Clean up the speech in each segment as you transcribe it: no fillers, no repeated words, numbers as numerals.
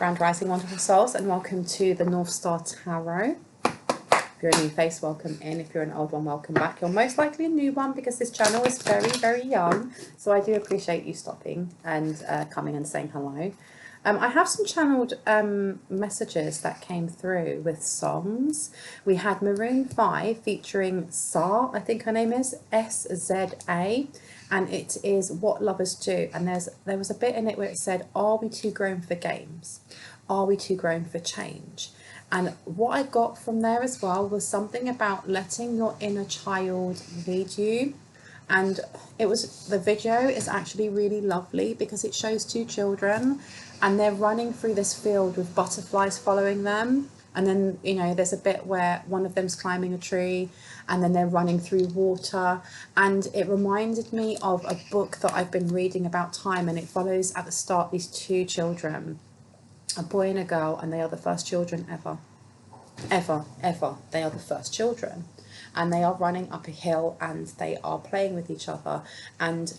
Grand Rising, wonderful souls, and welcome to the North Star Tarot. If you're a new face, welcome in. If you're an old one, welcome back. You're most likely a new one because this channel is very, very young. So I do appreciate you stopping and coming and saying hello. I have some channeled messages that came through with songs. We had Maroon 5 featuring Sa, I think her name is, S-Z-A. And it is What Lovers Do. And there was a bit in it where it said, are we too grown for games? Are we too grown for change? And what I got from there as well was something about letting your inner child lead you. And the video is actually really lovely because it shows two children and they're running through this field with butterflies following them. And then, you know, there's a bit where one of them's climbing a tree and then they're running through water. And it reminded me of a book that I've been reading about time, and it follows at the start these two children, a boy and a girl, and they are the first children ever. They are the first children. And they are running up a hill and they are playing with each other. And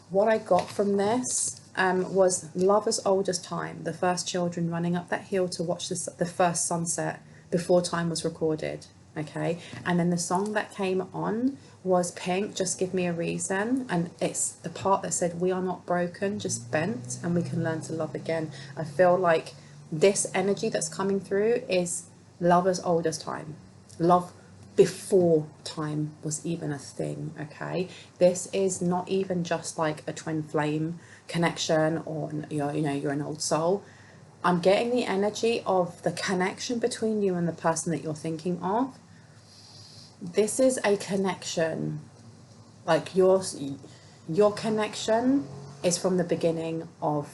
what I got from this was lovers' oldest time, the first children running up that hill to watch the first sunset before time was recorded. Okay, and then the song that came on was Pink, Just Give Me a Reason, and it's the part that said we are not broken, just bent, and we can learn to love again. I feel like this energy that's coming through is lovers' oldest time, love before time was even a thing. Okay, this is not even just like a twin flame connection or you're an old soul. I'm getting the energy of the connection between you and the person that you're thinking of. This is a connection, like your connection is from the beginning of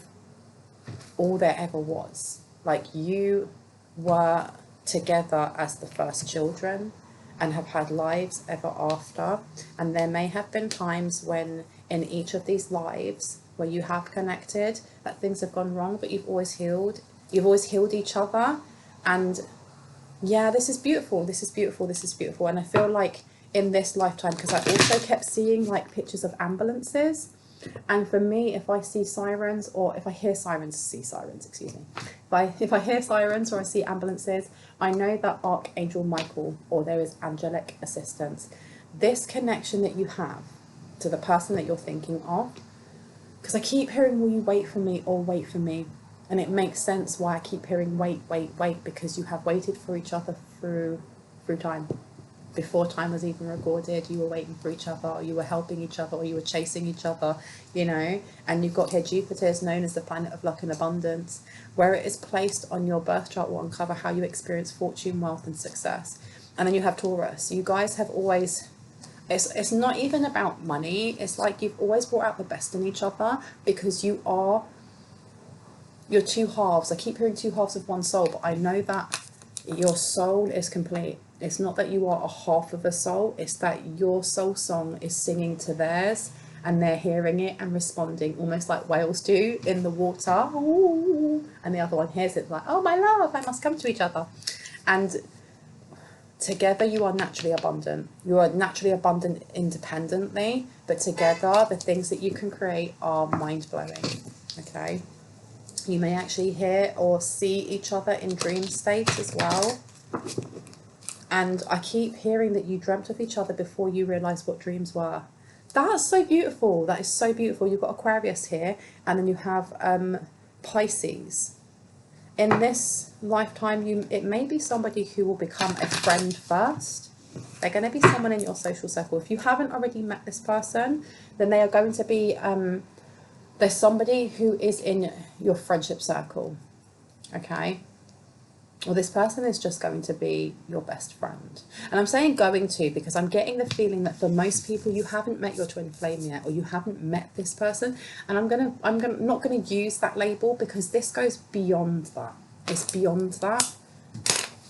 all there ever was. Like, you were together as the first children and have had lives ever after, and there may have been times when in each of these lives where you have connected that things have gone wrong, but you've always healed each other. And yeah, this is beautiful, this is beautiful, this is beautiful. And I feel like in this lifetime, because I also kept seeing like pictures of ambulances, and for me, if I see sirens, or if I hear sirens, if I hear sirens or I see ambulances, I know that Archangel Michael, or there is angelic assistance. This connection that you have to the person that you're thinking of, because I keep hearing, will you wait for me, or wait for me? And it makes sense why I keep hearing wait, because you have waited for each other through time. Before time was even recorded, you were waiting for each other, or you were helping each other, or you were chasing each other, you know. And you've got here Jupiter is known as the planet of luck and abundance. Where it is placed on your birth chart will uncover how you experience fortune, wealth and success. And then you have Taurus. You guys have always, it's not even about money, it's like you've always brought out the best in each other, because you're two halves. I keep hearing two halves of one soul, but I know that your soul is complete. It's not that you are a half of a soul, it's that your soul song is singing to theirs and they're hearing it and responding, almost like whales do in the water. Ooh, and the other one hears it like, oh my love, I must come to each other. And together you are naturally abundant. You are naturally abundant independently, but together the things that you can create are mind-blowing. Okay, you may actually hear or see each other in dream states as well. And I keep hearing that you dreamt of each other before you realised what dreams were. That's so beautiful. That is so beautiful. You've got Aquarius here, and then you have Pisces. In this lifetime, it may be somebody who will become a friend first. They're going to be someone in your social circle. If you haven't already met this person, then they are going to be, there's somebody who is in your friendship circle, okay? Well, this person is just going to be your best friend. And I'm saying going to because I'm getting the feeling that for most people, you haven't met your twin flame yet, or you haven't met this person. And I'm not going to use that label because this goes beyond that. It's beyond that.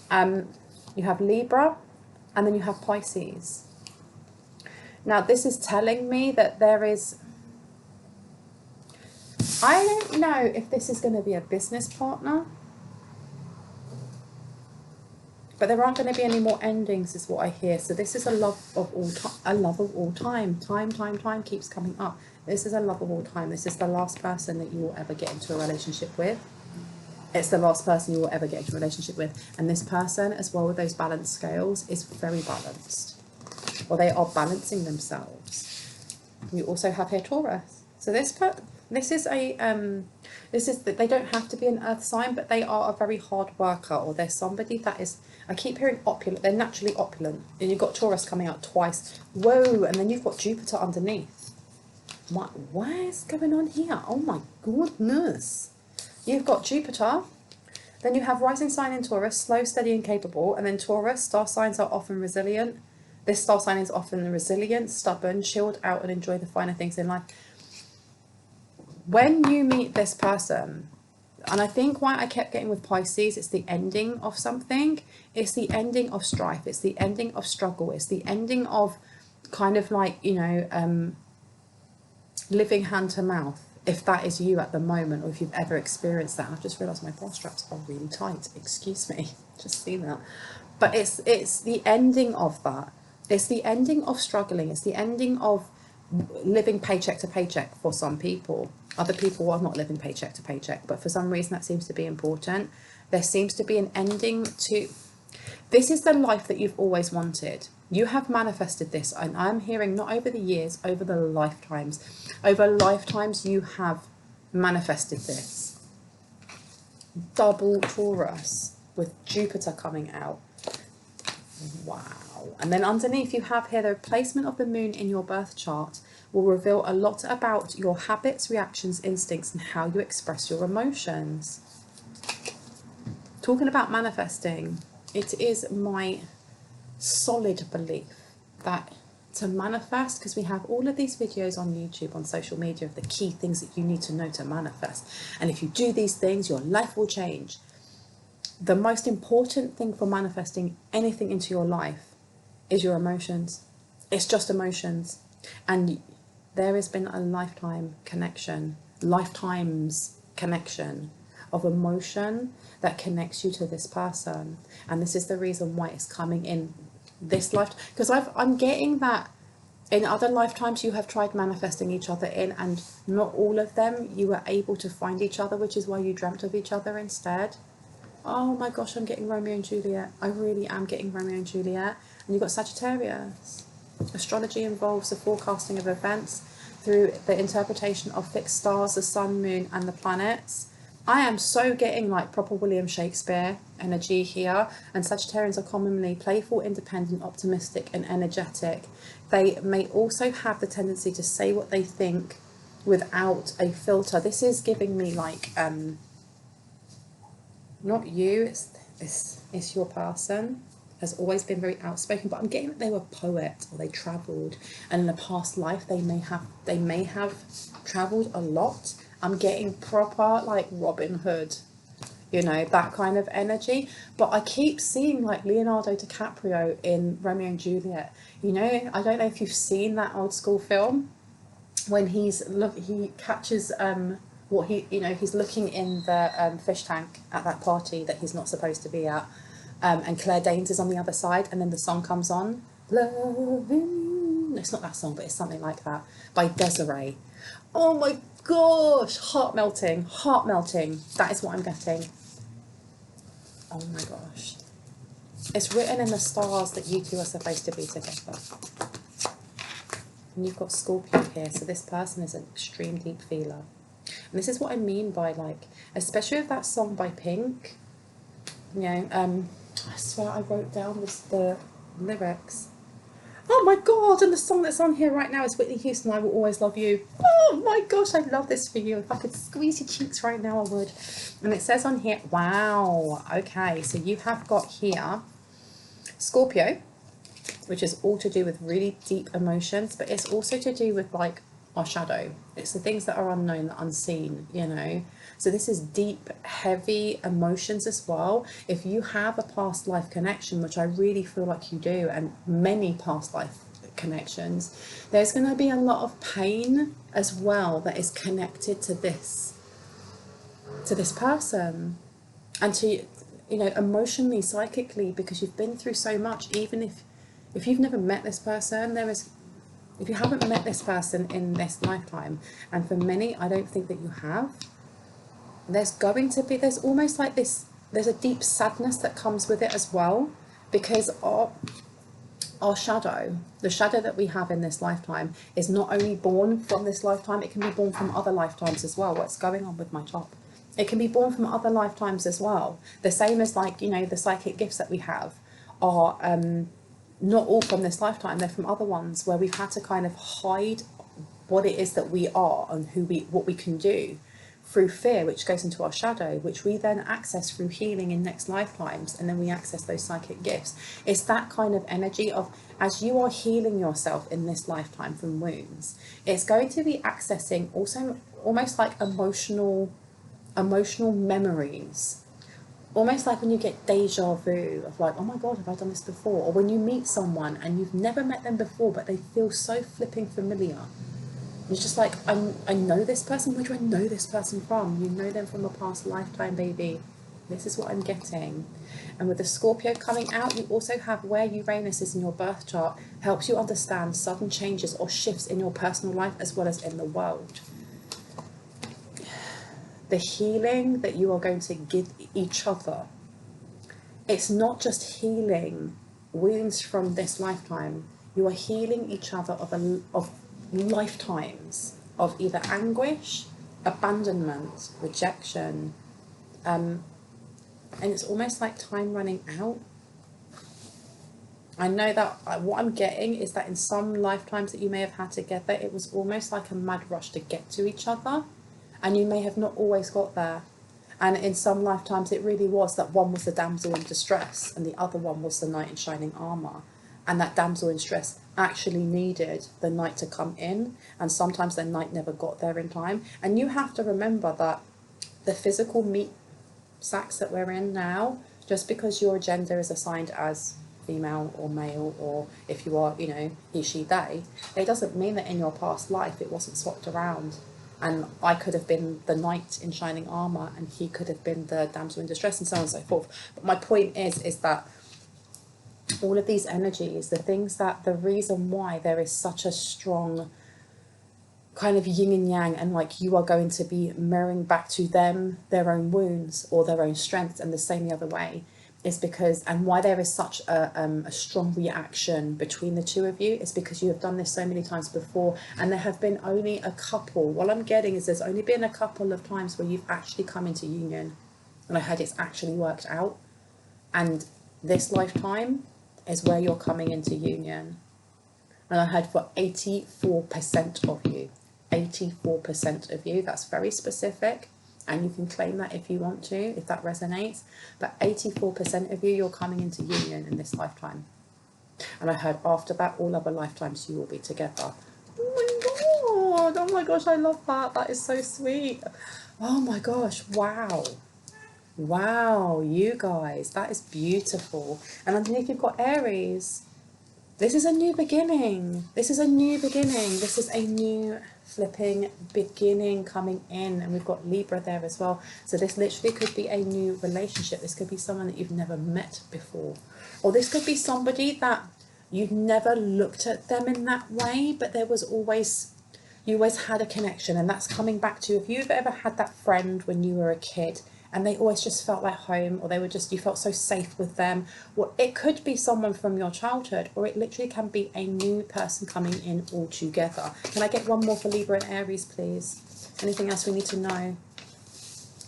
You have Libra, and then you have Pisces. Now, this is telling me that there is, I don't know if this is going to be a business partner, but there aren't going to be any more endings is what I hear. So this is a love of all time. A love of all time. Time keeps coming up. This is a love of all time. This is the last person that you will ever get into a relationship with. It's the last person you will ever get into a relationship with. And this person, as well, with those balanced scales, is very balanced, or they are balancing themselves. We also have here Taurus. So this is that they don't have to be an earth sign, but they are a very hard worker, or they're somebody that is, I keep hearing opulent, they're naturally opulent. And you've got Taurus coming out twice. Whoa, and then you've got Jupiter underneath. What is going on here? Oh my goodness. You've got Jupiter, then you have rising sign in Taurus, slow, steady and capable, and then Taurus, star signs are often resilient. This star sign is often resilient, stubborn, chilled out and enjoy the finer things in life. When you meet this person, and I think why I kept getting with Pisces, it's the ending of something, it's the ending of strife, it's the ending of struggle, it's the ending of kind of like, you know, living hand to mouth, if that is you at the moment, or if you've ever experienced that. I've just realised my bra straps are really tight, excuse me, just seen that. But it's the ending of that. It's the ending of struggling, it's the ending of living paycheck to paycheck for some people. Other people are not living paycheck to paycheck, but for some reason that seems to be important. There seems to be an ending to, this is the life that you've always wanted. You have manifested this, and I'm hearing not over the years, over the lifetimes. Over lifetimes you have manifested this. Double Taurus with Jupiter coming out. Wow. And then underneath you have here the placement of the moon in your birth chart will reveal a lot about your habits, reactions, instincts, and how you express your emotions. Talking about manifesting, it is my solid belief that to manifest, because we have all of these videos on YouTube, on social media, of the key things that you need to know to manifest. And if you do these things, your life will change. The most important thing for manifesting anything into your life is your emotions. It's just emotions. And there has been a lifetimes connection of emotion that connects you to this person. And this is the reason why it's coming in this life, because I'm getting that in other lifetimes you have tried manifesting each other in, and not all of them you were able to find each other, which is why you dreamt of each other instead. Oh my gosh, I'm getting Romeo and Juliet. I really am getting Romeo and Juliet. And you've got Sagittarius. Astrology involves the forecasting of events through the interpretation of fixed stars, the sun, moon, and the planets. I am so getting like proper William Shakespeare energy here. And Sagittarians are commonly playful, independent, optimistic, and energetic. They may also have the tendency to say what they think without a filter. This is giving me like, not you, it's your person has always been very outspoken, but I'm getting that they were a poet, or they travelled, and in a past life they may have travelled a lot. I'm getting proper like Robin Hood, you know, that kind of energy. But I keep seeing like Leonardo DiCaprio in Romeo and Juliet. You know, I don't know if you've seen that old school film when he catches he's looking in the fish tank at that party that he's not supposed to be at, and Claire Danes is on the other side, and then the song comes on, Loving You. It's not that song, but it's something like that, by Desiree. Oh my gosh, heart melting. That is what I'm getting. Oh my gosh. It's written in the stars that you two are supposed to be together. And you've got Scorpio here, so this person is an extreme deep feeler. And this is what I mean by like, especially with that song by Pink, you know, I swear I wrote down the lyrics. Oh my god, and the song that's on here right now is Whitney Houston, I Will Always Love You. Oh my gosh, I love this for you. If I could squeeze your cheeks right now, I would. And it says on here, wow, okay, so you have got here Scorpio, which is all to do with really deep emotions, but it's also to do with like our shadow. It's the things that are unknown, the unseen, you know. So this is deep, heavy emotions as well. If you have a past life connection, which I really feel like you do, and many past life connections, there's going to be a lot of pain as well that is connected to this person, and to, you know, emotionally, psychically, because you've been through so much. Even if you've never met this person, if you haven't met this person in this lifetime, and for many I don't think that you have, there's almost like this, there's a deep sadness that comes with it as well, because our shadow, the shadow that we have in this lifetime, is not only born from this lifetime, it can be born from other lifetimes as well. What's going on with my top? It can be born from other lifetimes as well. The same as, like, you know, the psychic gifts that we have are not all from this lifetime. They're from other ones where we've had to kind of hide what it is that we are and what we can do through fear, which goes into our shadow, which we then access through healing in next lifetimes, and then we access those psychic gifts. It's that kind of energy of, as you are healing yourself in this lifetime from wounds, it's going to be accessing also almost like emotional memories, almost like when you get deja vu of like, oh my god, have I done this before? Or when you meet someone and you've never met them before but they feel so flipping familiar. It's just like, I know this person. Where do I know this person from? You know them from a past lifetime, baby. This is what I'm getting. And with the Scorpio coming out, you also have where Uranus is in your birth chart, helps you understand sudden changes or shifts in your personal life as well as in the world. The healing that you are going to give each other, it's not just healing wounds from this lifetime. You are healing each other of lifetimes of either anguish, abandonment, rejection, and it's almost like time running out. I know that what I'm getting is that in some lifetimes that you may have had together, it was almost like a mad rush to get to each other, and you may have not always got there. And in some lifetimes it really was that one was the damsel in distress and the other one was the knight in shining armour, and that damsel in distress actually needed the knight to come in, and sometimes the knight never got there in time. And you have to remember that the physical meat sacks that we're in now, just because your gender is assigned as female or male, or if you are, you know, he, she, they, it doesn't mean that in your past life it wasn't swapped around. And I could have been the knight in shining armour and he could have been the damsel in distress, and so on and so forth. But my point is that all of these energies, the things that, the reason why there is such a strong kind of yin and yang, and like you are going to be mirroring back to them their own wounds or their own strengths, and the same the other way, is because, and why there is such a strong reaction between the two of you, is because you have done this so many times before, and there have been only a couple, what I'm getting is there's only been a couple of times where you've actually come into union, and I heard it's actually worked out, and this lifetime is where you're coming into union. And I heard for 84% of you, 84% of you, that's very specific, and you can claim that if you want to, if that resonates, but 84% of you, you're coming into union in this lifetime. And I heard after that, all other lifetimes you will be together. Oh my gosh, I love that. That is so sweet. Oh my gosh, wow. Wow, you guys, that is beautiful. And underneath you've got Aries. This is a new beginning. This is a new beginning. This is a new flipping beginning coming in. And we've got Libra there as well. So this literally could be a new relationship. This could be someone that you've never met before. Or this could be somebody that you've never looked at them in that way, but there was always, you always had a connection. And that's coming back to, if you've ever had that friend when you were a kid, and they always just felt like home, or they were just, you felt so safe with them. Well, it could be someone from your childhood, or it literally can be a new person coming in altogether. Can I get one more for Libra and Aries, please? Anything else we need to know?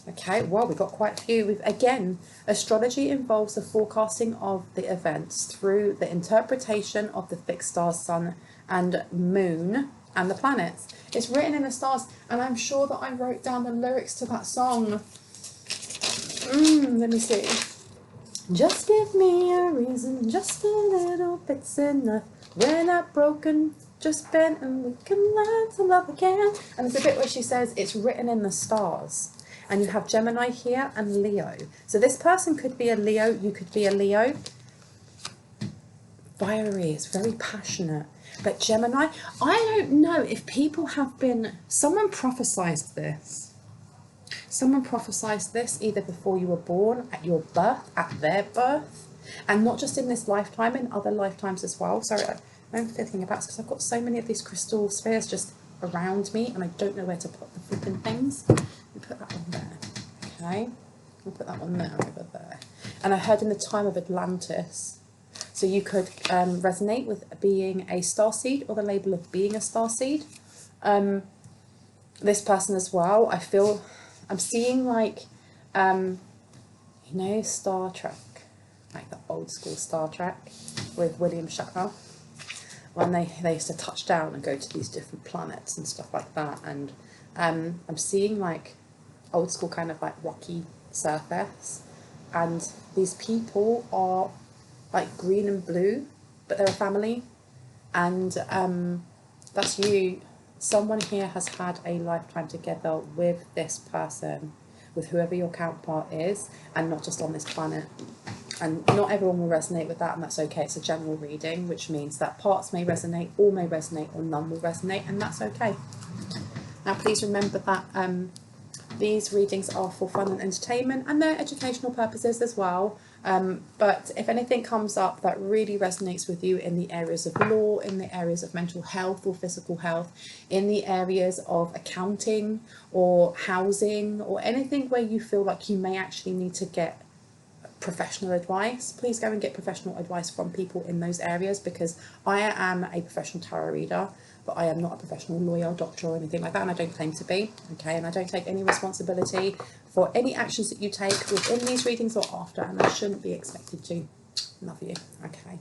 Okay, well, we've got quite a few. Again, astrology involves the forecasting of the events through the interpretation of the fixed stars, sun and moon, and the planets. It's written in the stars, and I'm sure that I wrote down the lyrics to that song. Let me see. Just give me a reason, just a little bit's enough. We're not broken, just bent, and we can learn to love again. And there's a bit where she says it's written in the stars. And you have Gemini here and Leo. So this person could be a Leo, you could be a Leo. Fiery, it's very passionate. But Gemini, I don't know if people have been, someone prophesied this. Someone prophesied this either before you were born, at your birth, at their birth, and not just in this lifetime, in other lifetimes as well. Sorry, I'm thinking about this because I've got so many of these crystal spheres just around me, and I don't know where to put the flipping things. Let me put that on there. Okay, I'll put that one there, over there. And I heard in the time of Atlantis. So you could resonate with being a starseed or the label of being a starseed. This person as well, I'm seeing like, you know, Star Trek, like the old school Star Trek with William Shatner, when they used to touch down and go to these different planets and stuff like that. And I'm seeing like old school kind of like rocky surface, and these people are like green and blue, but they're a family, and that's you. Someone here has had a lifetime together with this person, with whoever your counterpart is, and not just on this planet. And not everyone will resonate with that, and that's okay. It's a general reading, which means that parts may resonate, all may resonate, or none will resonate, and that's okay. Now please remember that these readings are for fun and entertainment, and they're educational purposes as well. But if anything comes up that really resonates with you in the areas of law, in the areas of mental health or physical health, in the areas of accounting or housing, or anything where you feel like you may actually need to get professional advice, please go and get professional advice from people in those areas, because I am a professional tarot reader, but I am not a professional lawyer, doctor, or anything like that, and I don't claim to be, okay? And I don't take any responsibility for any actions that you take within these readings or after, and I shouldn't be expected to. Love you, okay?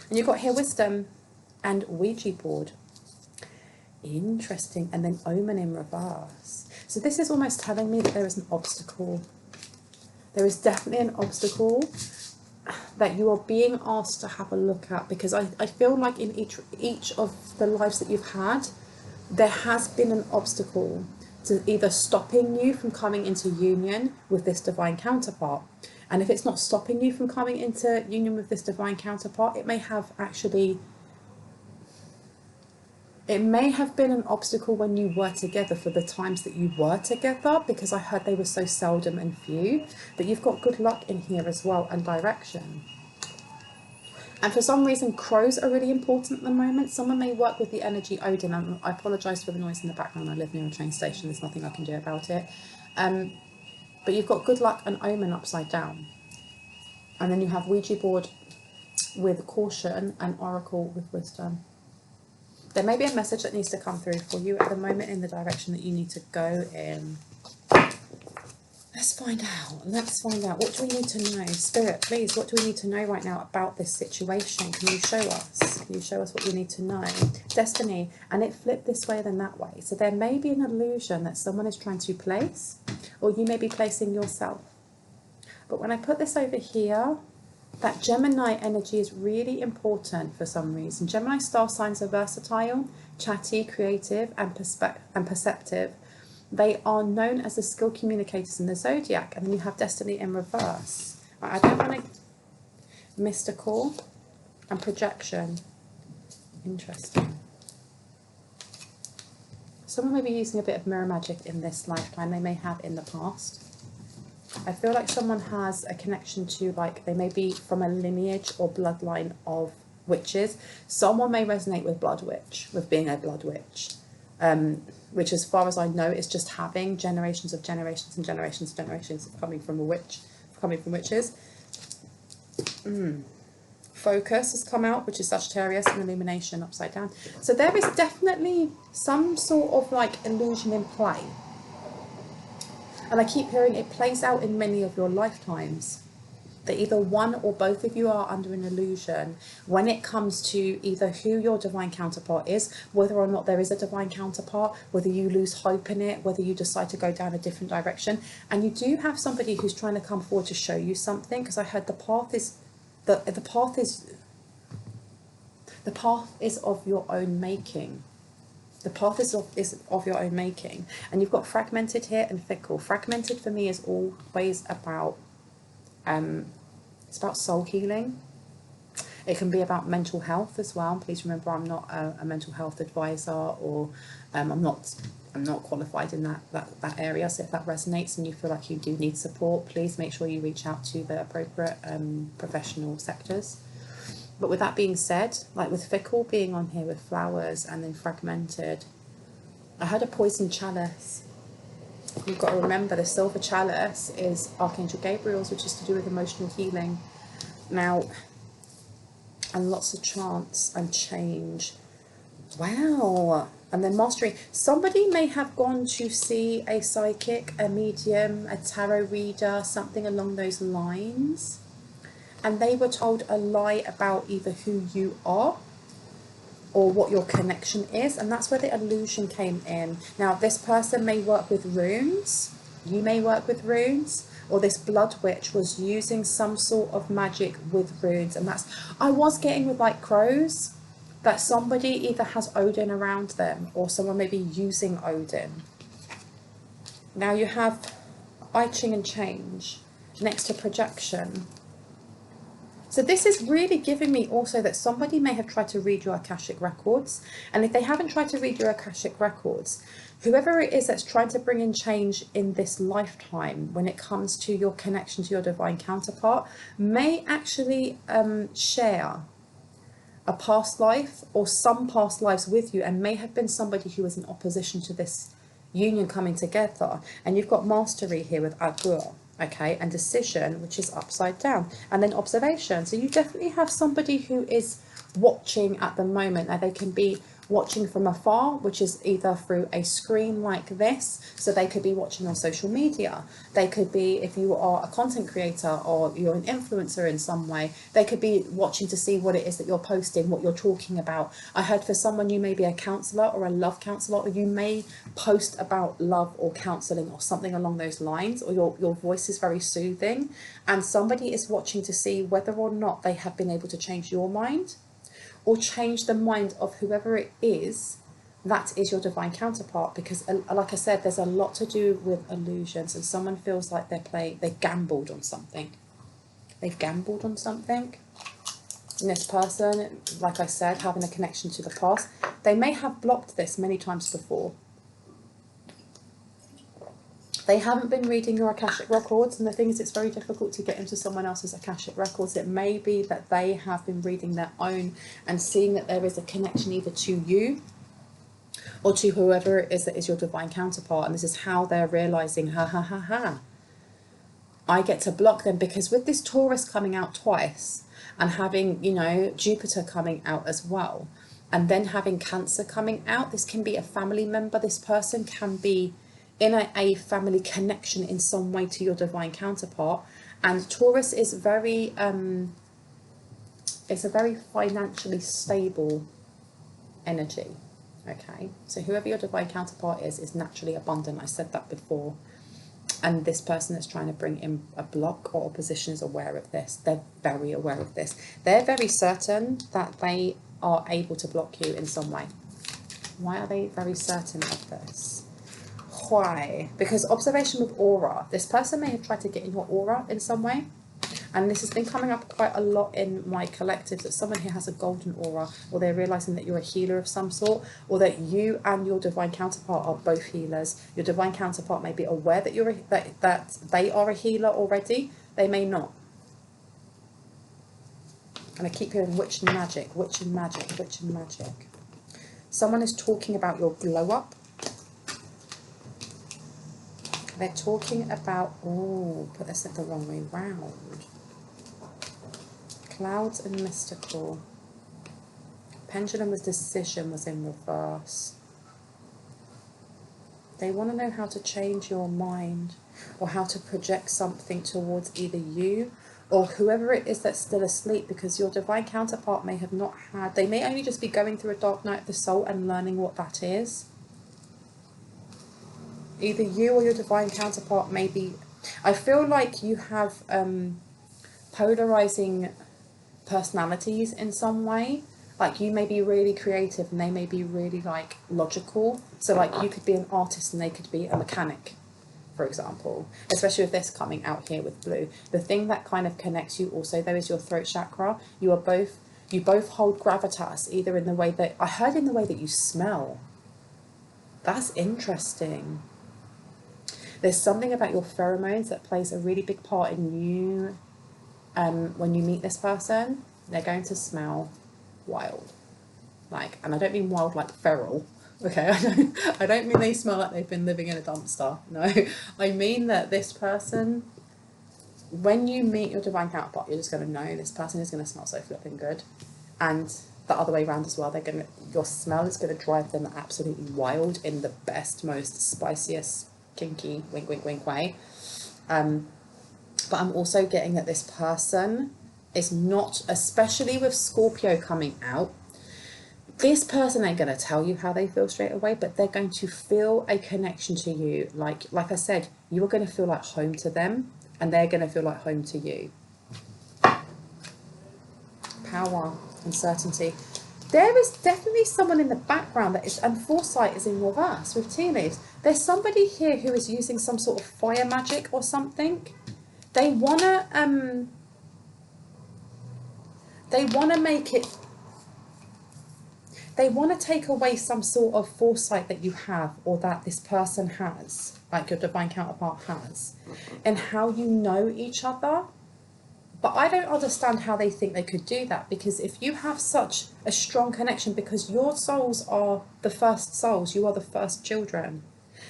And you've got here wisdom and Ouija board. Interesting. And then omen in reverse. So this is almost telling me that there is an obstacle. There is definitely an obstacle that you are being asked to have a look at, because I feel like in each of the lives that you've had, there has been an obstacle to either stopping you from coming into union with this divine counterpart. And if it's not stopping you from coming into union with this divine counterpart, it may have been an obstacle when you were together, for the times that you were together, because I heard they were so seldom and few. But you've got good luck in here as well, and direction. And for some reason, crows are really important at the moment. Someone may work with the energy Odin. I apologise for the noise in the background. I live near a train station. There's nothing I can do about it. But you've got good luck and omen upside down. And then you have Ouija board with caution and oracle with wisdom. There may be a message that needs to come through for you at the moment in the direction that you need to go in. Let's find out. What do we need to know? Spirit, please, what do we need to know right now about this situation? Can you show us? Can you show us what we need to know? Destiny, and it flipped this way then that way. So there may be an illusion that someone is trying to place, or you may be placing yourself. But when I put this over here, that Gemini energy is really important for some reason. Gemini star signs are versatile, chatty, creative, and perceptive. They are known as the skilled communicators in the zodiac. And then you have destiny in reverse. I don't want to... Mystical and projection. Interesting. Someone may be using a bit of mirror magic in this lifetime. They may have in the past. I feel like someone has a connection to, like, they may be from a lineage or bloodline of witches. Someone may resonate with blood witch, with being a blood witch, which, as far as I know, is just having generations of generations and generations of generations of coming from witches. Focus has come out, which is Sagittarius, and illumination upside down. So there is definitely some sort of like illusion in play. And I keep hearing it plays out in many of your lifetimes, that either one or both of you are under an illusion when it comes to either who your divine counterpart is, whether or not there is a divine counterpart, whether you lose hope in it, whether you decide to go down a different direction. And you do have somebody who's trying to come forward to show you something, because I heard the path is of your own making. The path is of your own making. And you've got fragmented here and fickle. Fragmented for me is always about, it's about soul healing. It can be about mental health as well. Please remember, I'm not a mental health advisor, or I'm not qualified in that area. So if that resonates and you feel like you do need support, please make sure you reach out to the appropriate professional sectors. But with that being said, like with fickle being on here with flowers and then fragmented, I had a poison chalice. You've got to remember the silver chalice is Archangel Gabriel's, which is to do with emotional healing. Now, and lots of chance and change. Wow. And then mastery. Somebody may have gone to see a psychic, a medium, a tarot reader, something along those lines. And they were told a lie about either who you are or what your connection is, and that's where the illusion came in. Now, this person may work with runes, you may work with runes, or this blood witch was using some sort of magic with runes, and that's, I was getting with like crows, that somebody either has Odin around them, or someone may be using Odin. Now you have I Ching and change next to projection. So this is really giving me also that somebody may have tried to read your Akashic records. And if they haven't tried to read your Akashic records, whoever it is that's trying to bring in change in this lifetime when it comes to your connection to your divine counterpart may actually share a past life or some past lives with you, and may have been somebody who was in opposition to this union coming together. And you've got mastery here with Agur. Okay, and decision, which is upside down, and then observation. So you definitely have somebody who is watching at the moment. Now they can be watching from afar, which is either through a screen like this, so they could be watching on social media. They could be, if you are a content creator or you're an influencer in some way, they could be watching to see what it is that you're posting, what you're talking about. I heard for someone, you may be a counsellor or a love counsellor, or you may post about love or counselling or something along those lines, or your voice is very soothing, and somebody is watching to see whether or not they have been able to change your mind or change the mind of whoever it is that is your divine counterpart. Because like I said, there's a lot to do with illusions, and someone feels like they gambled on something. They've gambled on something. And this person, like I said, having a connection to the past, they may have blocked this many times before. They haven't been reading your Akashic records, and the thing is, it's very difficult to get into someone else's Akashic records. It may be that they have been reading their own and seeing that there is a connection either to you or to whoever it is that is your divine counterpart, and this is how they're realizing, I get to block them. Because with this Taurus coming out twice and having, you know, Jupiter coming out as well, and then having Cancer coming out, this can be a family member. This person can be in a family connection in some way to your divine counterpart. And Taurus is very it's a very financially stable energy. Okay, so whoever your divine counterpart is naturally abundant. I said that before. And this person that's trying to bring in a block or opposition is aware of this. They're very aware of this. They're very certain that they are able to block you in some way. Why are they very certain of this? Why? Because observation with aura. This person may have tried to get in your aura in some way. And this has been coming up quite a lot in my collective, that someone here has a golden aura, or they're realizing that you're a healer of some sort, or that you and your divine counterpart are both healers. Your divine counterpart may be aware that you're that they are a healer already. They may not. And I keep hearing witch and magic, witch and magic, witch and magic. Someone is talking about your glow up. They're talking about, oh, put this the wrong way round. Clouds and mystical. Pendulum with decision was in reverse. They want to know how to change your mind, or how to project something towards either you or whoever it is that's still asleep, because your divine counterpart may have not had, they may only just be going through a dark night of the soul and learning what that is. Either you or your divine counterpart may be, I feel like you have polarizing personalities in some way. Like you may be really creative and they may be really like logical. So like you could be an artist and they could be a mechanic, for example, especially with this coming out here with blue. The thing that kind of connects you also though is your throat chakra. You both hold gravitas, either in the way that, I heard in the way that you smell. That's interesting. There's something about your pheromones that plays a really big part in you. When you meet this person, they're going to smell wild. Like, and I don't mean wild like feral, Okay, I don't mean they smell like they've been living in a dumpster. No, I mean that this person, when you meet your divine counterpart, you're just going to know this person is going to smell so flipping good. And the other way around as well, your smell is going to drive them absolutely wild in the best, most spiciest, kinky, wink, wink, wink way. But I'm also getting that this person is not, especially with Scorpio coming out, this person ain't going to tell you how they feel straight away, but they're going to feel a connection to you. Like I said, you're going to feel like home to them, and they're going to feel like home to you. Power, uncertainty. There is definitely someone in the background that is, and foresight is in reverse with tea leaves. There's somebody here who is using some sort of fire magic or something. They wanna make it. They want to take away some sort of foresight that you have, or that this person has, like your divine counterpart has, and how you know each other. But I don't understand how they think they could do that, because if you have such a strong connection, because your souls are the first souls, you are the first children.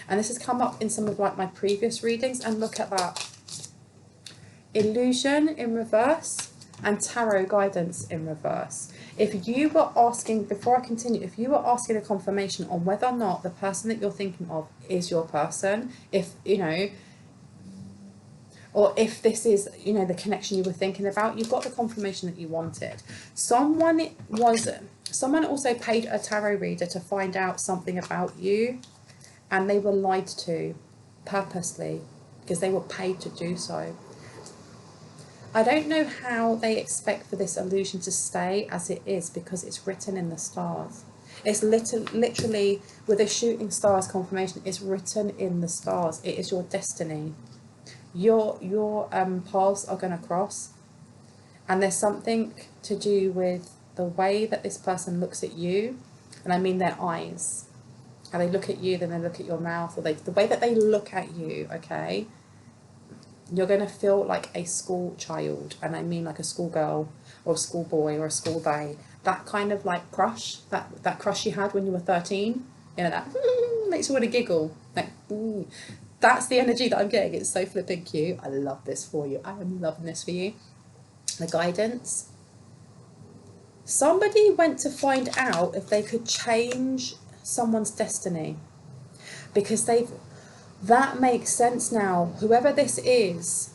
And this has come up in some of like my previous readings, and look at that. Illusion in reverse and tarot guidance in reverse. If you were asking, before I continue, if you were asking a confirmation on whether or not the person that you're thinking of is your person, if, you know, or if this is, you know, the connection you were thinking about, you've got the confirmation that you wanted. Someone also paid a tarot reader to find out something about you, and they were lied to purposely because they were paid to do so. I don't know how they expect for this illusion to stay as it is, because it's written in the stars. It's literally with a shooting stars confirmation, it's written in the stars. It is your destiny. Your paths are going to cross, and there's something to do with the way that this person looks at you, and I mean their eyes. How they look at you, then they look at your mouth, or the way that they look at you, okay? You're going to feel like a school child, and I mean like a schoolgirl or a schoolboy or a school boy. That kind of like crush, that crush you had when you were 13, you know, that makes you want to giggle. Like, that's the energy that I'm getting. It's so flipping cute. I love this for you. I am loving this for you. The guidance. Somebody went to find out if they could change someone's destiny, because that makes sense now. Whoever this is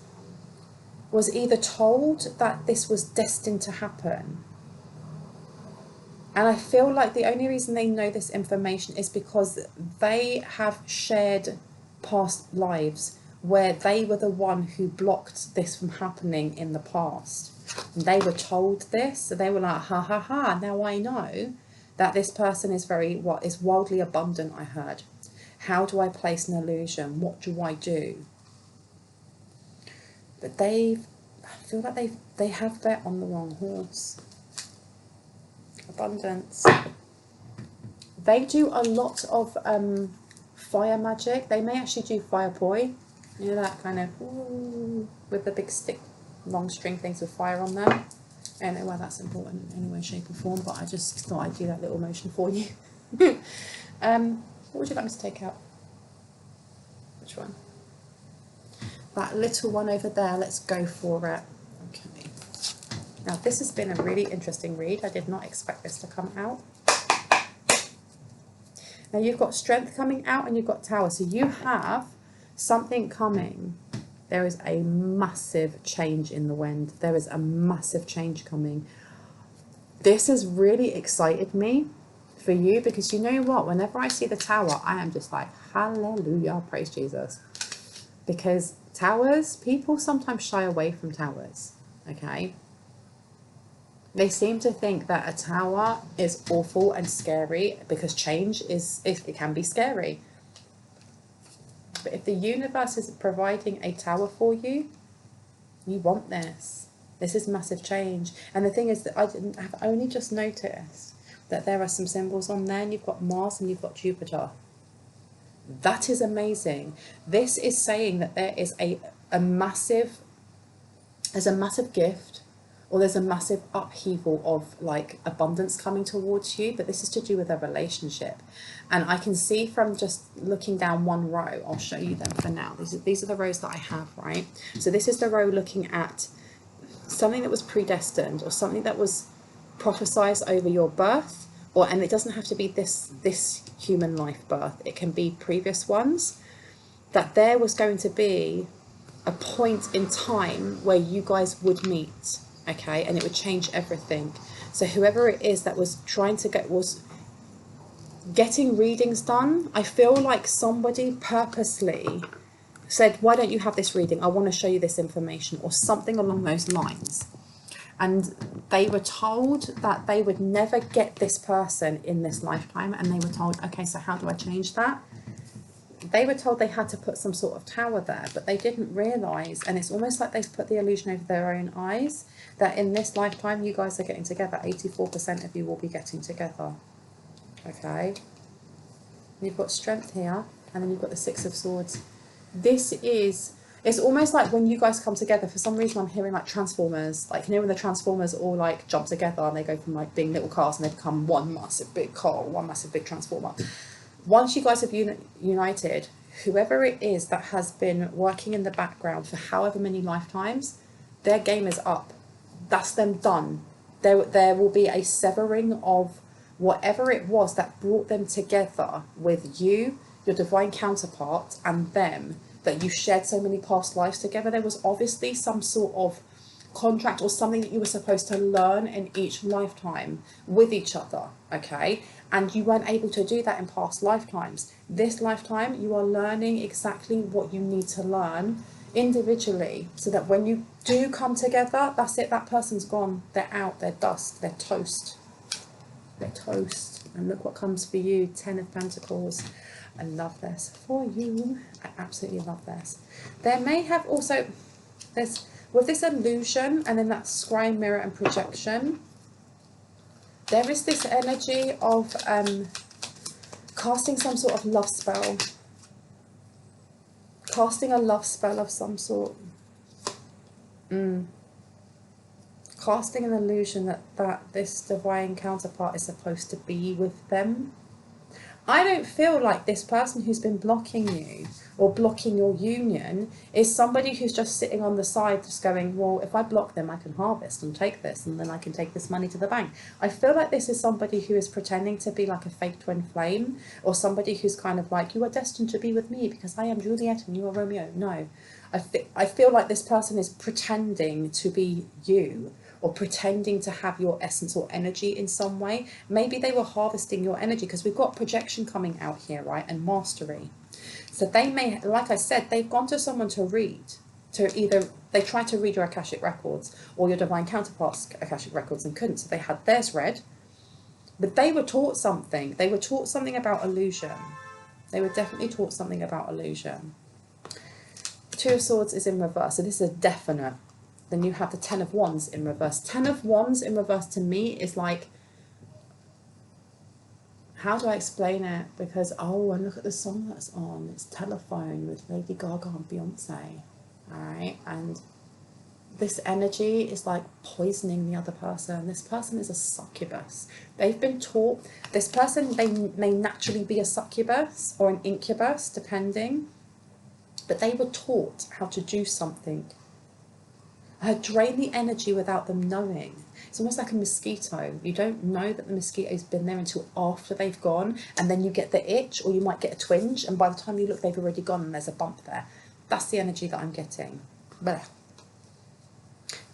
was either told that this was destined to happen. And I feel like the only reason they know this information is because they have shared past lives where they were the one who blocked this from happening in the past. And they were told this, so they were like, ha ha ha, now I know that this person is is wildly abundant, I heard. How do I place an illusion? What do I do? But I feel like they have bet on the wrong horse. Abundance. They do a lot of fire magic. They may actually do fire poi. You know, that kind of with the big stick, long string things with fire on them. I don't know why that's important in any way, shape or form, but I just thought I'd do that little motion for you. What would you like me to take out? Which one? That little one over there. Let's go for it. Okay. Now this has been a really interesting read. I did not expect this to come out. Now you've got strength coming out and you've got tower. So you have something coming. There is a massive change in the wind. There is a massive change coming. This has really excited me for you, because you know what, whenever I see the tower, I am just like, hallelujah, praise Jesus. Because towers, people sometimes shy away from towers, okay? They seem to think that a tower is awful and scary, because change it can be scary. But if the universe is providing a tower for you, you want this. This is massive change. And the thing is that I've only just noticed that there are some symbols on there, and you've got Mars and you've got Jupiter. That is amazing. This is saying that there is a massive gift or there's a massive upheaval of like abundance coming towards you, but this is to do with a relationship. And I can see from just looking down one row, I'll show you them for now. These are the rows that I have, right? So this is the row looking at something that was predestined, or something that was prophesized over your birth, and it doesn't have to be this human life birth, it can be previous ones, that there was going to be a point in time where you guys would meet, okay, and it would change everything. So whoever it is that was getting readings done, I feel like somebody purposely said, why don't you have this reading? I want to show you this information, or something along those lines. And they were told that they would never get this person in this lifetime, and they were told, okay, so how do I change that? They were told they had to put some sort of tower there, but they didn't realise, and it's almost like they've put the illusion over their own eyes, that in this lifetime you guys are getting together. 84% of you will be getting together. Okay? You've got strength here, and then you've got the Six of Swords. It's almost like when you guys come together, for some reason I'm hearing like Transformers, like, you know, when the Transformers all like jump together and they go from like being little cars and they become one massive big car, one massive big Transformer. Once you guys have united, whoever it is that has been working in the background for however many lifetimes, their game is up. That's them done. There will be a severing of whatever it was that brought them together with you, your divine counterpart, and them, that you shared so many past lives together. There was obviously some sort of contract or something that you were supposed to learn in each lifetime with each other, okay? And you weren't able to do that in past lifetimes. This lifetime, you are learning exactly what you need to learn individually, so that when you do come together, that's it, that person's gone, they're out, they're dust, they're toast. They're toast. And look what comes for you, 10 of Pentacles. I love this for you. I absolutely love this. There may have also, with this illusion and then that scrying mirror and projection, there is this energy of casting some sort of love spell. Casting a love spell of some sort. Casting an illusion that this divine counterpart is supposed to be with them. I don't feel like this person who's been blocking you or blocking your union is somebody who's just sitting on the side just going, well, if I block them, I can harvest and take this, and then I can take this money to the bank. I feel like this is somebody who is pretending to be like a fake twin flame, or somebody who's kind of like, you are destined to be with me because I am Juliet and you are Romeo. No, I feel like this person is pretending to be you, or pretending to have your essence or energy in some way. Maybe they were harvesting your energy, because we've got projection coming out here, right? And mastery. So they may, like I said, they've gone to someone to read, they tried to read your Akashic records or your divine counterpart's Akashic records and couldn't. So they had theirs read, but they were taught something. They were taught something about illusion. They were definitely taught something about illusion. Two of Swords is in reverse. So this is a definite. Then you have the 10 of Wands in reverse. 10 of Wands in reverse to me is like, how do I explain it? Because, oh, and look at the song that's on. It's Telephone with Lady Gaga and Beyonce. All right. And this energy is like poisoning the other person. This person is a succubus. They've been taught, this person, they may naturally be a succubus or an incubus, depending. But they were taught how to do something. Drain the energy without them knowing. It's almost like a mosquito. You don't know that the mosquito's been there until after they've gone, and then you get the itch, or you might get a twinge, and by the time you look, they've already gone and there's a bump there. That's the energy that I'm getting. Blech.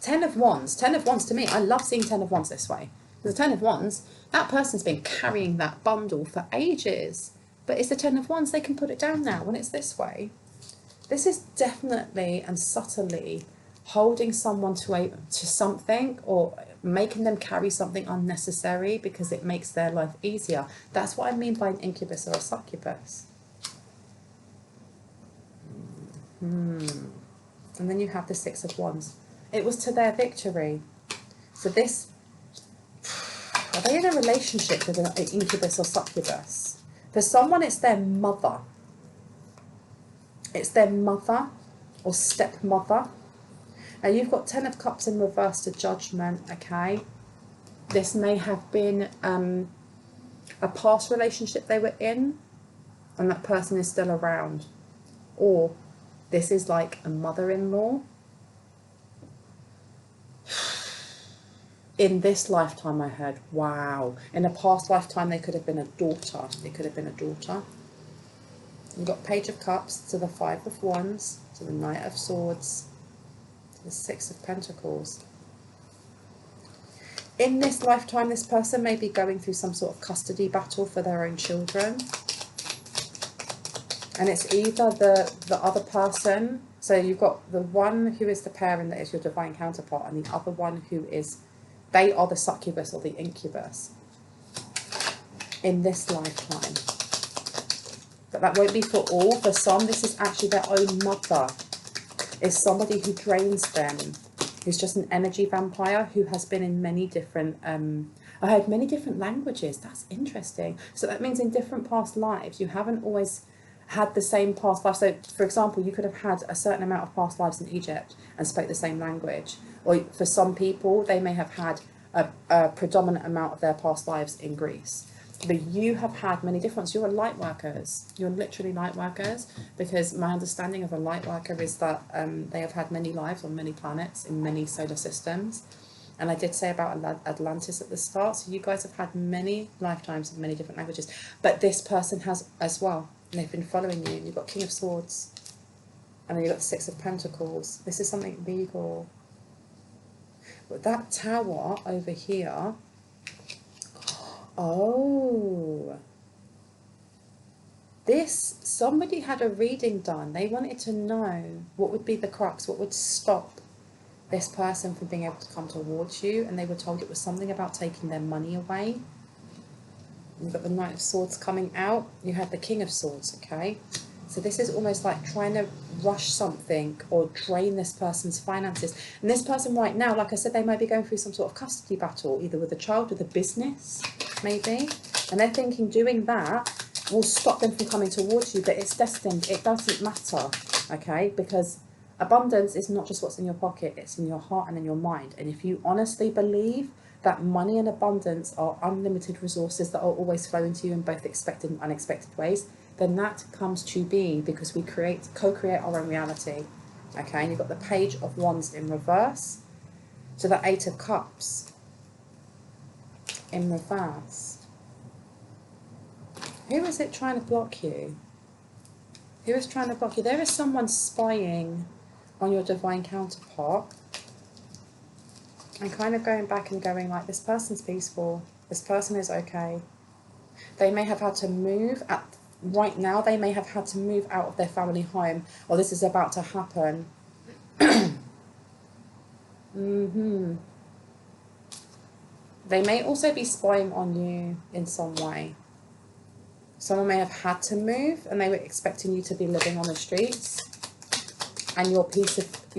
10 of Wands. 10 of Wands to me, I love seeing 10 of Wands this way. The 10 of Wands, that person's been carrying that bundle for ages. But it's the 10 of Wands, they can put it down now when it's this way. This is definitely and subtly holding someone to something, or making them carry something unnecessary because it makes their life easier. That's what I mean by an incubus or a succubus. And then you have the 6 of Wands. It was to their victory. So this, are they in a relationship with an incubus or succubus? For someone, it's their mother. It's their mother or stepmother. You've got 10 of Cups in reverse to Judgment, okay? This may have been a past relationship they were in, and that person is still around. Or this is like a mother-in-law. In this lifetime, I heard, wow. In a past lifetime, they could have been a daughter. It could have been a daughter. You've got Page of Cups to the Five of Wands, to the Knight of Swords, to the Six of Pentacles. In this lifetime, this person may be going through some sort of custody battle for their own children. And it's either the other person, so you've got the one who is the parent that is your divine counterpart, and the other one who is, they are the succubus or the incubus in this lifetime. But that won't be for all. For some, this is actually their own mother. Is somebody who drains them, who's just an energy vampire, who has been in many different, I heard many different languages. That's interesting. So that means in different past lives, you haven't always had the same past life. So, for example, you could have had a certain amount of past lives in Egypt and spoke the same language. Or for some people, they may have had a predominant amount of their past lives in Greece. But you have had many different, you're light workers. You're literally light workers, because my understanding of a light worker is that they have had many lives on many planets in many solar systems. And I did say about Atlantis at the start. So you guys have had many lifetimes of many different languages. But this person has as well. And they've been following you. You've got King of Swords. And then you've got the Six of Pentacles. This is something legal. But that tower over here. Oh. This, somebody had a reading done. They wanted to know what would be the crux, what would stop this person from being able to come towards you. And they were told it was something about taking their money away. You've got the Knight of Swords coming out. You had the King of Swords, okay? So this is almost like trying to rush something or drain this person's finances. And this person right now, like I said, they might be going through some sort of custody battle, either with a child, with a business, maybe. And they're thinking doing that will stop them from coming towards you, but it's destined. It doesn't matter, okay? Because abundance is not just what's in your pocket, it's in your heart and in your mind. And if you honestly believe that money and abundance are unlimited resources that are always flowing to you in both expected and unexpected ways, then that comes to be, because we co-create our own reality. Okay, and you've got the Page of Wands in reverse. So the Eight of Cups in reverse. Who is it trying to block you? Who is trying to block you? There is someone spying on your divine counterpart. And kind of going back and going like, this person's peaceful. This person is okay. They may have had to move right now. They may have had to move out of their family home, or this is about to happen. They may also be spying on you in some way. Someone may have had to move, and they were expecting you to be living on the streets, and you're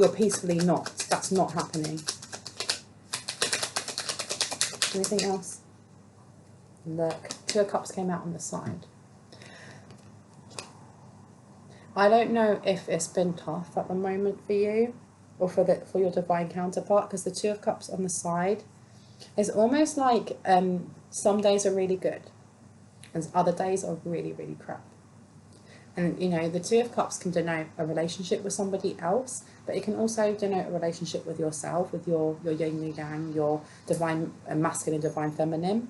peacefully not. That's not happening. Anything else? Look, Two of Cups came out on the side. I don't know if it's been tough at the moment for you, or for your divine counterpart, because the Two of Cups on the side is almost like some days are really good, and other days are really, really crap. And, you know, the Two of Cups can denote a relationship with somebody else, but it can also denote a relationship with yourself, with your yin, your yang, your divine masculine, divine feminine.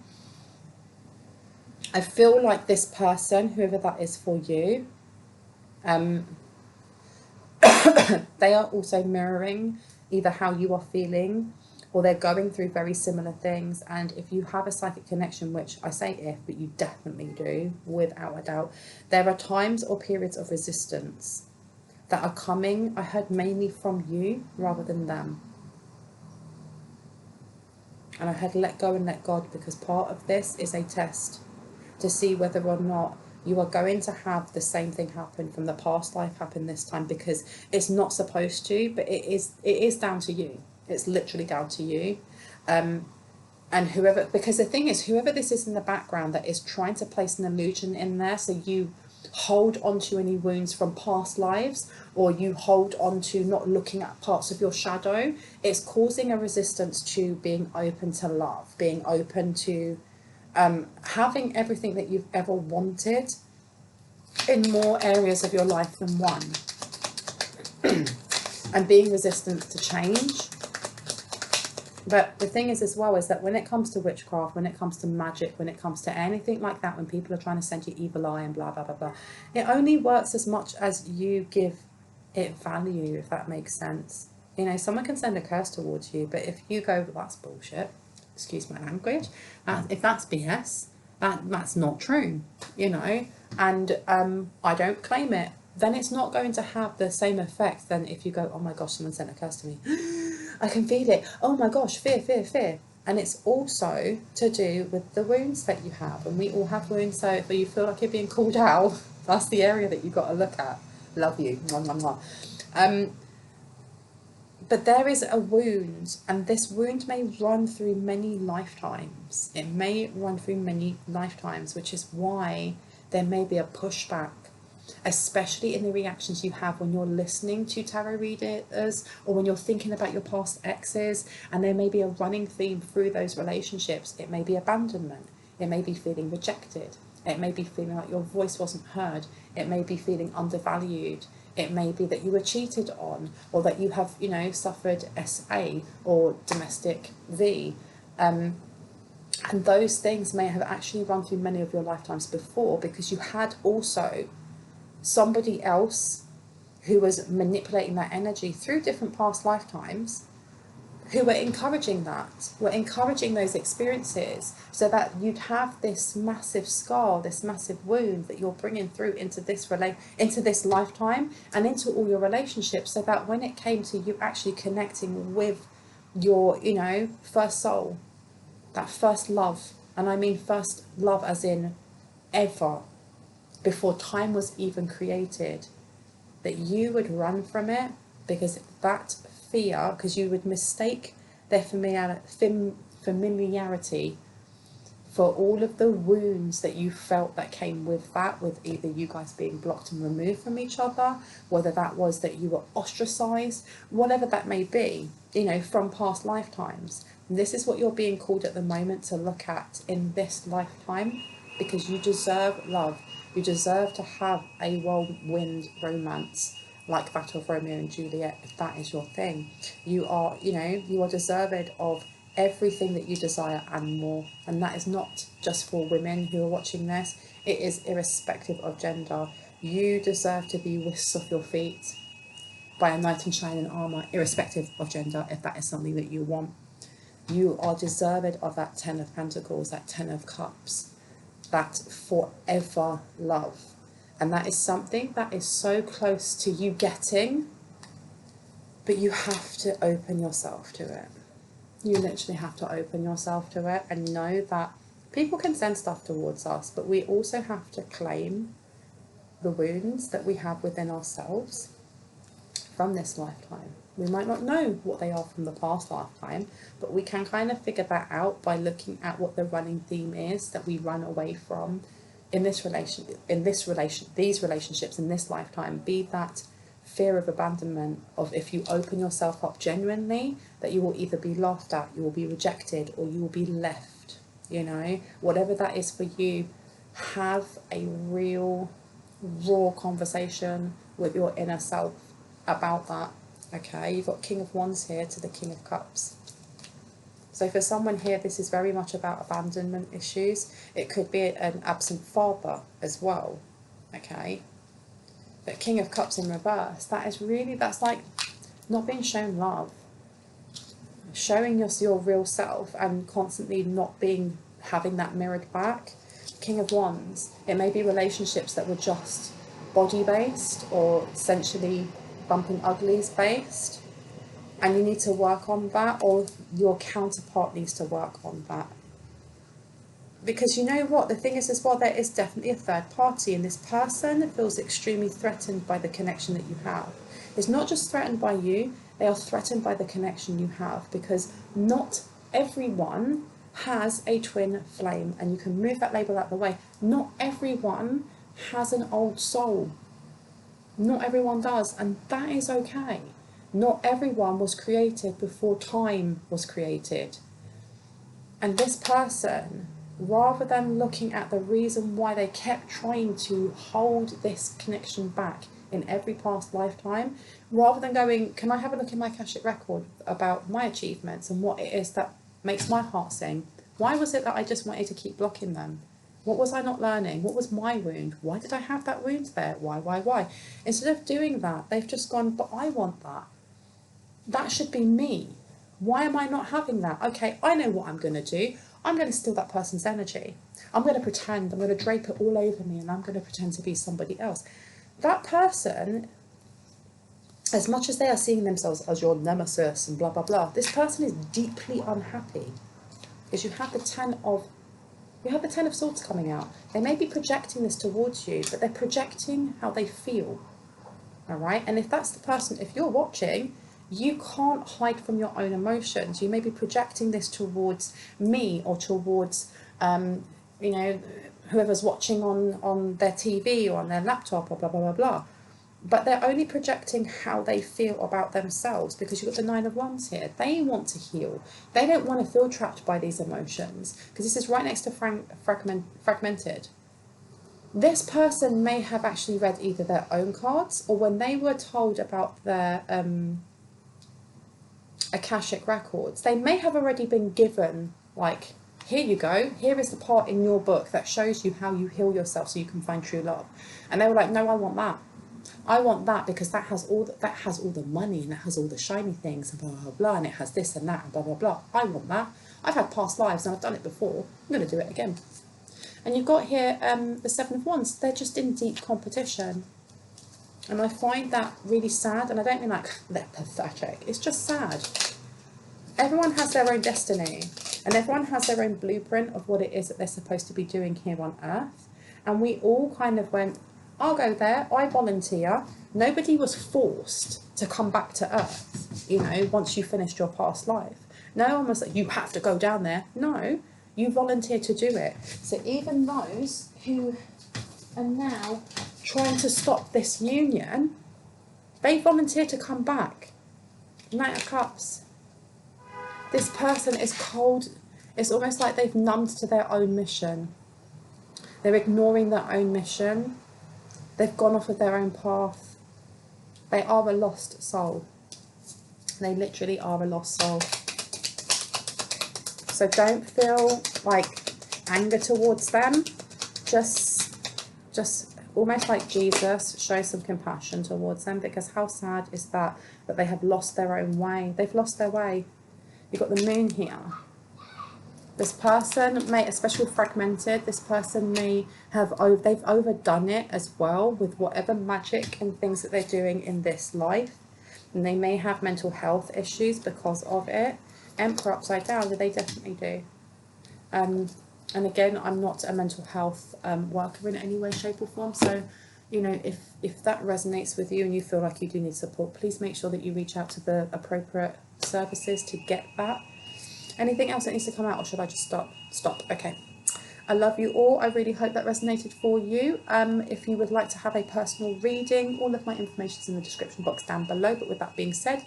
I feel like this person, whoever that is for you, they are also mirroring either how you are feeling, or they're going through very similar things. And if you have a psychic connection, which I say if, but you definitely do, without a doubt, there are times or periods of resistance that are coming, I heard, mainly from you rather than them. And I heard let go and let God, because part of this is a test to see whether or not you are going to have the same thing happen from the past life happen this time, because it's not supposed to, but it is down to you. It's literally down to you. And whoever, because the thing is, whoever this is in the background that is trying to place an illusion in there, so you hold on to any wounds from past lives, or you hold on to not looking at parts of your shadow, it's causing a resistance to being open to love, being open to having everything that you've ever wanted in more areas of your life than one, and being resistant to change. But the thing is as well is that when it comes to witchcraft, when it comes to magic, when it comes to anything like that, when people are trying to send you evil eye and blah, blah, blah, blah, it only works as much as you give it value, if that makes sense. You know, someone can send a curse towards you, but if you go, that's bullshit, excuse my language, if that's BS, that's not true, you know, and I don't claim it, then it's not going to have the same effect than if you go, oh my gosh, someone sent a curse to me. I can feel it. Oh my gosh, fear, fear, fear. And it's also to do with the wounds that you have. And we all have wounds. So if you feel like you're being called out, that's the area that you've got to look at. Love you. Mwah, mwah, mwah. But there is a wound, and this wound may run through many lifetimes. It may run through many lifetimes, which is why there may be a pushback, especially in the reactions you have when you're listening to tarot readers, or when you're thinking about your past exes, and there may be a running theme through those relationships. It may be abandonment, it may be feeling rejected, it may be feeling like your voice wasn't heard, it may be feeling undervalued, it may be that you were cheated on, or that you have, you know, suffered SA or domestic V. And those things may have actually run through many of your lifetimes before, because you had also somebody else who was manipulating that energy through different past lifetimes, who were encouraging that, were encouraging those experiences, so that you'd have this massive scar, this massive wound that you're bringing through into this lifetime and into all your relationships, so that when it came to you actually connecting with your, you know, first soul, that first love, and I mean first love as in ever, before time was even created, that you would run from it, because that fear, because you would mistake their familiarity for all of the wounds that you felt that came with that, with either you guys being blocked and removed from each other, whether that was that you were ostracized, whatever that may be, you know, from past lifetimes. And this is what you're being called at the moment to look at in this lifetime, because you deserve love. You deserve to have a whirlwind romance like that of Romeo and Juliet, if that is your thing. You are, you know, you are deserved of everything that you desire and more. And that is not just for women who are watching this. It is irrespective of gender. You deserve to be whisked off your feet by a knight in shining armour, irrespective of gender, if that is something that you want. You are deserved of that 10 of Pentacles, that 10 of Cups, that forever love. And that is something that is so close to you getting, but you have to open yourself to it. You literally have to open yourself to it and know that people can send stuff towards us, but we also have to claim the wounds that we have within ourselves from this lifetime. We might not know what they are from the past lifetime, but we can kind of figure that out by looking at what the running theme is that we run away from in these relationships in this lifetime. Be that fear of abandonment, of if you open yourself up genuinely, that you will either be laughed at, you will be rejected, or you will be left. You know, whatever that is for you, have a real raw conversation with your inner self about that. Okay, you've got King of Wands here to the King of Cups. So for someone here, this is very much about abandonment issues. It could be an absent father as well. Okay, but King of Cups in reverse, that's like not being shown love, showing us your real self and constantly not having that mirrored back. King of Wands, it may be relationships that were just body based or essentially bumping uglies based, and you need to work on that, or your counterpart needs to work on that. Because you know what, the thing is as well, there is definitely a third party, and this person feels extremely threatened by the connection that you have. It's not just threatened by you, they are threatened by the connection you have, because not everyone has a twin flame, and you can move that label out of the way. Not everyone has an old soul. Not everyone does, and that is okay. Not everyone was created before time was created. And this person, rather than looking at the reason why they kept trying to hold this connection back in every past lifetime, rather than going, can I have a look in my Akashic record about my achievements and what it is that makes my heart sing? Why was it that I just wanted to keep blocking them? What was I not learning? What was my wound? Why did I have that wound there? Why? Instead of doing that, they've just gone, but I want that. That should be me. Why am I not having that? Okay, I know what I'm going to do. I'm going to steal that person's energy. I'm going to pretend. I'm going to drape it all over me and I'm going to pretend to be somebody else. That person, as much as they are seeing themselves as your nemesis and blah, blah, blah, this person is deeply unhappy because you have the 10 of Swords coming out. They may be projecting this towards you, but they're projecting how they feel. All right? And if that's the person, if you're watching, you can't hide from your own emotions. You may be projecting this towards me or towards, whoever's watching on their TV or on their laptop or blah, blah, blah, blah. But they're only projecting how they feel about themselves because you've got the 9 of Wands here. They want to heal. They don't want to feel trapped by these emotions because this is right next to fragmented. This person may have actually read either their own cards or when they were told about their Akashic records, they may have already been given, like, here you go, here is the part in your book that shows you how you heal yourself so you can find true love. And they were like, no, I want that. I want that because that has all the money and it has all the shiny things and blah, blah, blah, and it has this and that and blah, blah, blah. I want that. I've had past lives and I've done it before. I'm going to do it again. And you've got here the 7 of Wands. They're just in deep competition. And I find that really sad. And I don't mean like they're pathetic. It's just sad. Everyone has their own destiny. And everyone has their own blueprint of what it is that they're supposed to be doing here on Earth. And we all kind of went, I'll go there, I volunteer. Nobody was forced to come back to Earth, once you finished your past life. No one was like, you have to go down there. No, you volunteered to do it. So even those who are now trying to stop this union, they volunteered to come back. Knight of Cups. This person is cold. It's almost like they've numbed to their own mission. They're ignoring their own mission. They've gone off of their own path. They are a lost soul. They literally are a lost soul. So don't feel like anger towards them. Just almost like Jesus, show some compassion towards them, because how sad is that they have lost their own way. They've lost their way. You've got the moon here. This person may, especially fragmented, this person may have, they've overdone it as well with whatever magic and things that they're doing in this life. And they may have mental health issues because of it. Emperor upside down, they definitely do. And again, I'm not a mental health worker in any way, shape or form. So, if that resonates with you and you feel like you do need support, please make sure that you reach out to the appropriate services to get that. Anything else that needs to come out, or should I just stop? Stop. Okay. I love you all. I really hope that resonated for you. If you would like to have a personal reading, all of my information is in the description box down below. But with that being said,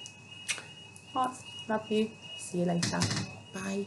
hearts, love you. See you later. Bye.